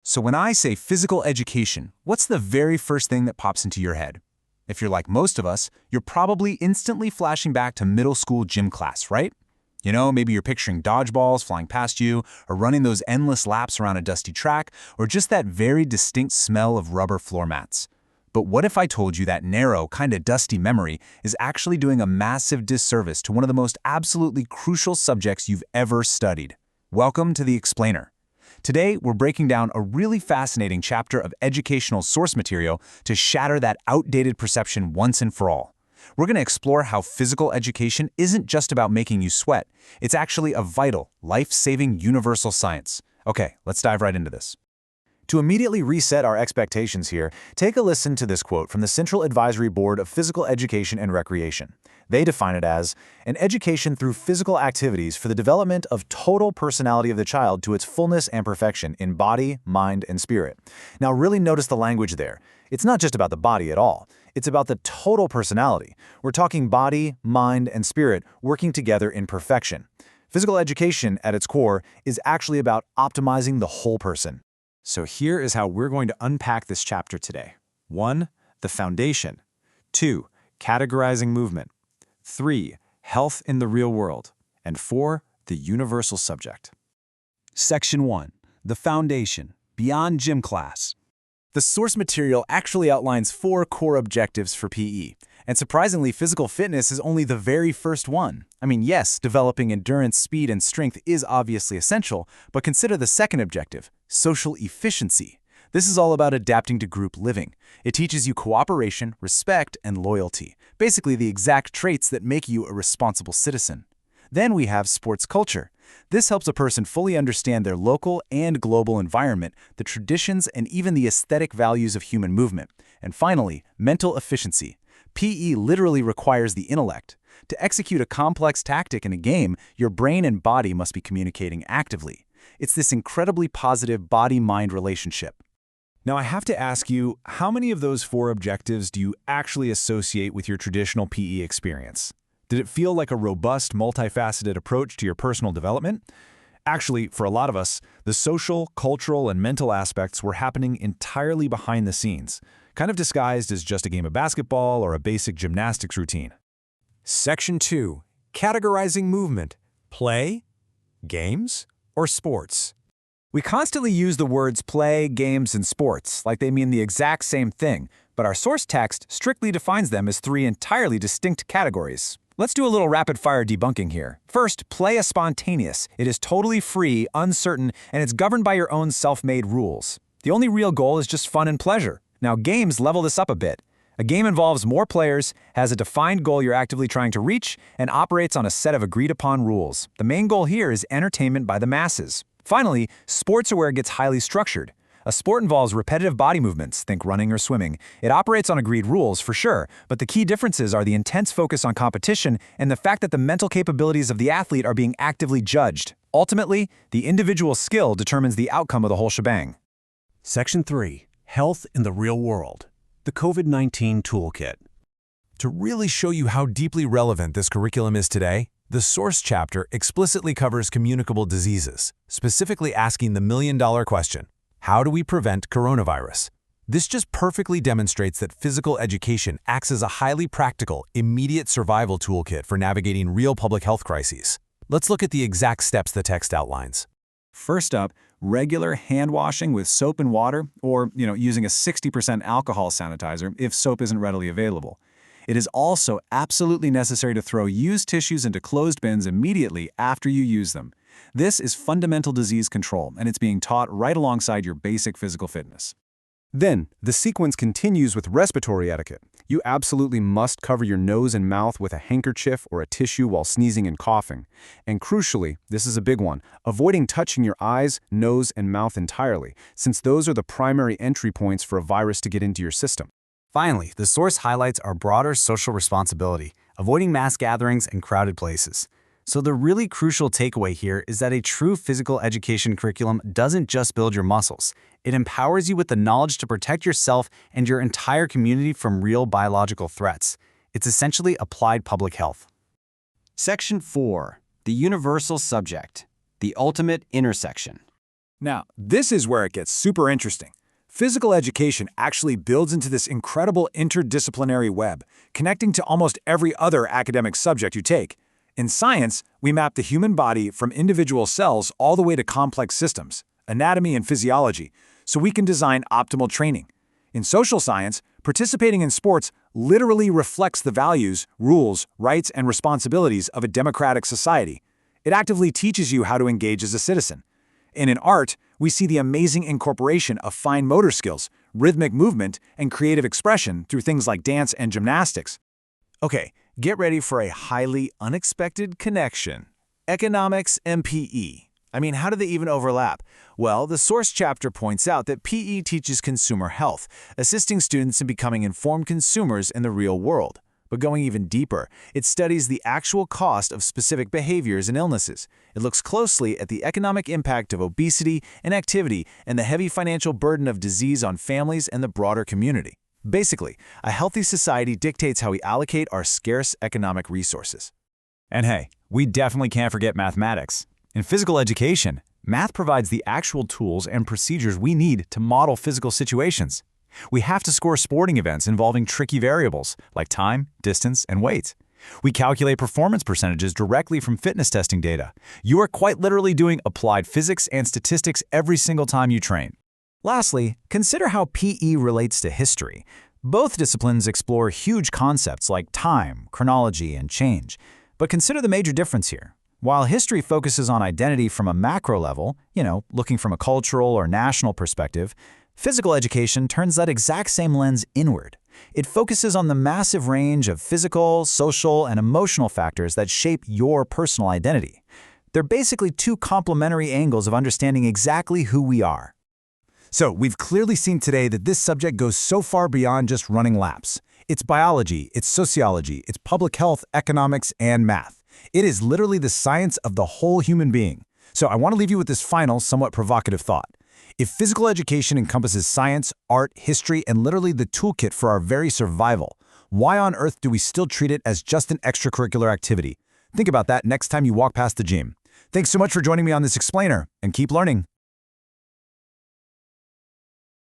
So when I say physical education, what's the very first thing that pops into your head? If you're like most of us, you're probably instantly flashing back to middle school gym class, right? You know, maybe you're picturing dodgeballs flying past you, or running those endless laps around a dusty track, or just that very distinct smell of rubber floor mats. But what if I told you that narrow, kind of dusty memory is actually doing a massive disservice to one of the most absolutely crucial subjects you've ever studied? Welcome to The Explainer. Today, we're breaking down a really fascinating chapter of educational source material to shatter that outdated perception once and for all. We're going to explore how physical education isn't just about making you sweat. It's actually a vital, life-saving universal science. Okay, let's dive right into this. To immediately reset our expectations here, take a listen to this quote from the Central Advisory Board of Physical Education and Recreation. They define it as an education through physical activities for the development of total personality of the child to its fullness and perfection in body, mind, and spirit. Now really notice the language there. It's not just about the body at all. It's about the total personality. We're talking body, mind, and spirit working together in perfection. Physical education, at its core, is actually about optimizing the whole person. So here is how we're going to unpack this chapter today. 1. The foundation. 2. Categorizing movement. 3. Health in the real world. And 4. The universal subject. Section 1. The foundation. Beyond gym class. The source material actually outlines 4 core objectives for PE. And surprisingly, physical fitness is only the very first one. I mean, yes, developing endurance, speed, and strength is obviously essential, but consider the second objective, social efficiency. This is all about adapting to group living. It teaches you cooperation, respect, and loyalty, basically the exact traits that make you a responsible citizen. Then we have sports culture. This helps a person fully understand their local and global environment, the traditions, and even the aesthetic values of human movement. And finally, mental efficiency. PE literally requires the intellect. To execute a complex tactic in a game, your brain and body must be communicating actively. It's this incredibly positive body-mind relationship. Now I have to ask you, how many of those 4 objectives do you actually associate with your traditional PE experience? Did it feel like a robust, multifaceted approach to your personal development? Actually, for a lot of us, the social, cultural, and mental aspects were happening entirely behind the scenes, kind of disguised as just a game of basketball or a basic gymnastics routine. Section 2. Categorizing movement. Play, games, or sports? We constantly use the words play, games, and sports like they mean the exact same thing, but our source text strictly defines them as 3 entirely distinct categories. Let's do a little rapid-fire debunking here. First, play is spontaneous. It is totally free, uncertain, and it's governed by your own self-made rules. The only real goal is just fun and pleasure. Now, games level this up a bit. A game involves more players, has a defined goal you're actively trying to reach, and operates on a set of agreed-upon rules. The main goal here is entertainment by the masses. Finally, sports are where it gets highly structured. A sport involves repetitive body movements, think running or swimming. It operates on agreed rules, for sure, but the key differences are the intense focus on competition and the fact that the mental capabilities of the athlete are being actively judged. Ultimately, the individual skill determines the outcome of the whole shebang. Section 3. Health in the real world. The COVID-19 Toolkit. To really show you how deeply relevant this curriculum is today, the source chapter explicitly covers communicable diseases, specifically asking the million-dollar question, how do we prevent coronavirus? This just perfectly demonstrates that physical education acts as a highly practical, immediate survival toolkit for navigating real public health crises. Let's look at the exact steps the text outlines. First up, regular hand washing with soap and water, or using a 60% alcohol sanitizer if soap isn't readily available. It is also absolutely necessary to throw used tissues into closed bins immediately after you use them. This is fundamental disease control, and it's being taught right alongside your basic physical fitness. Then, the sequence continues with respiratory etiquette. You absolutely must cover your nose and mouth with a handkerchief or a tissue while sneezing and coughing. And crucially, this is a big one, avoiding touching your eyes, nose, and mouth entirely, since those are the primary entry points for a virus to get into your system. Finally, the source highlights our broader social responsibility, avoiding mass gatherings and crowded places. So the really crucial takeaway here is that a true physical education curriculum doesn't just build your muscles. It empowers you with the knowledge to protect yourself and your entire community from real biological threats. It's essentially applied public health. Section 4. The Universal Subject. The Ultimate Intersection. Now, this is where it gets super interesting. Physical education actually builds into this incredible interdisciplinary web, connecting to almost every other academic subject you take. In science, we map the human body from individual cells all the way to complex systems, anatomy and physiology, so we can design optimal training. In social science, participating in sports literally reflects the values, rules, rights, and responsibilities of a democratic society. It actively teaches you how to engage as a citizen. And in art, we see the amazing incorporation of fine motor skills, rhythmic movement, and creative expression through things like dance and gymnastics. Okay, get ready for a highly unexpected connection. Economics and PE. I mean, how do they even overlap? Well, the source chapter points out that PE teaches consumer health, assisting students in becoming informed consumers in the real world. But going even deeper, it studies the actual cost of specific behaviors and illnesses. It looks closely at the economic impact of obesity, inactivity, and the heavy financial burden of disease on families and the broader community. Basically, a healthy society dictates how we allocate our scarce economic resources. And hey, we definitely can't forget mathematics. In physical education, math provides the actual tools and procedures we need to model physical situations. We have to score sporting events involving tricky variables like time, distance, and weight. We calculate performance percentages directly from fitness testing data. You are quite literally doing applied physics and statistics every single time you train. Lastly, consider how PE relates to history. Both disciplines explore huge concepts like time, chronology, and change. But consider the major difference here. While history focuses on identity from a macro level, looking from a cultural or national perspective, physical education turns that exact same lens inward. It focuses on the massive range of physical, social, and emotional factors that shape your personal identity. They're basically two complementary angles of understanding exactly who we are. So, we've clearly seen today that this subject goes so far beyond just running laps. It's biology, it's sociology, it's public health, economics, and math. It is literally the science of the whole human being. So I want to leave you with this final, somewhat provocative thought. If physical education encompasses science, art, history, and literally the toolkit for our very survival, why on earth do we still treat it as just an extracurricular activity? Think about that next time you walk past the gym. Thanks so much for joining me on this explainer, and keep learning.